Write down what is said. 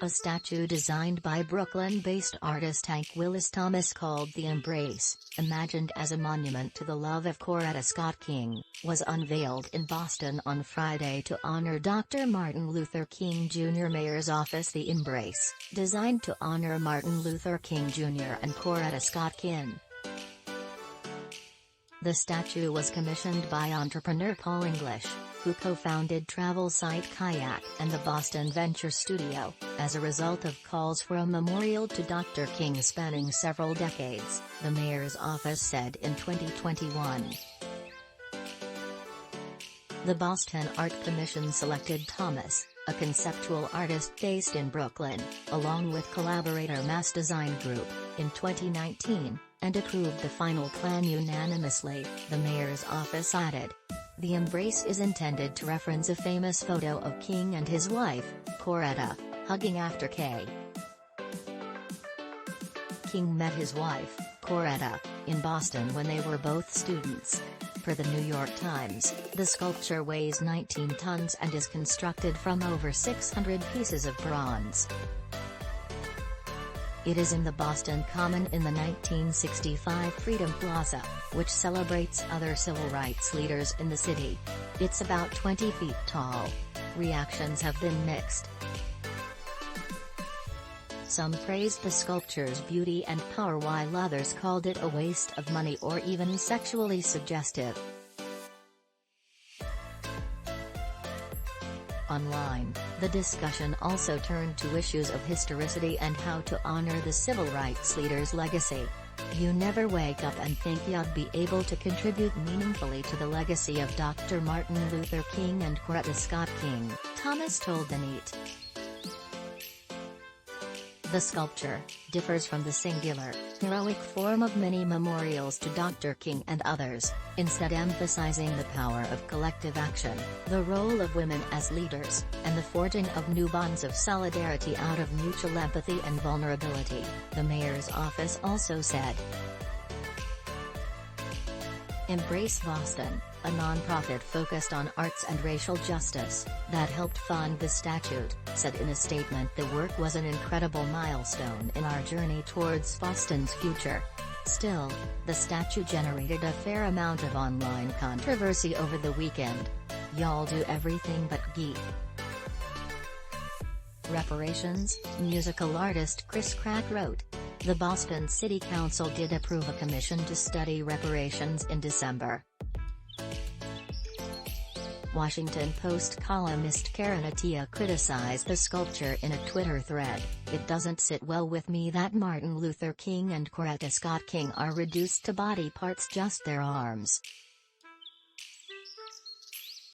A statue designed by Brooklyn-based artist Hank Willis Thomas called The Embrace, imagined as a monument to the love of Coretta Scott King, was unveiled in Boston on Friday to honor Dr. Martin Luther King Jr. Mayor's office. The Embrace, designed to honor Martin Luther King Jr. and Coretta Scott King. The statue was commissioned by entrepreneur Paul English, who co-founded travel site Kayak and the Boston Venture Studio, as a result of calls for a memorial to Dr. King spanning several decades, the mayor's office said in 2021. The Boston Art Commission selected Thomas, a conceptual artist based in Brooklyn, along with collaborator Mass Design Group, in 2019, and approved the final plan unanimously, the mayor's office added. The Embrace is intended to reference a famous photo of King and his wife, Coretta, hugging after K. King met his wife, Coretta, in Boston when they were both students. Per the New York Times, the sculpture weighs 19 tons and is constructed from over 600 pieces of bronze. It is in the Boston Common in the 1965 Freedom Plaza, which celebrates other civil rights leaders in the city. It's about 20 feet tall. Reactions have been mixed. Some praised the sculpture's beauty and power while others called it a waste of money or even sexually suggestive. Online, the discussion also turned to issues of historicity and how to honor the civil rights leader's legacy. "You never wake up and think you'd be able to contribute meaningfully to the legacy of Dr. Martin Luther King and Coretta Scott King," Thomas told the NET. The sculpture differs from the singular, heroic form of many memorials to Dr. King and others, instead emphasizing the power of collective action, the role of women as leaders, and the forging of new bonds of solidarity out of mutual empathy and vulnerability, the mayor's office also said. Embrace Boston, a nonprofit focused on arts and racial justice, that helped fund the statute, said in a statement the work was an incredible milestone in our journey towards Boston's future. Still, the statue generated a fair amount of online controversy over the weekend. "Y'all do everything but geek." Reparations, musical artist Chris Crack wrote. The Boston City Council did approve a commission to study reparations in December. Washington Post columnist Karen Attiah criticized the sculpture in a Twitter thread. "It doesn't sit well with me that Martin Luther King and Coretta Scott King are reduced to body parts, just their arms.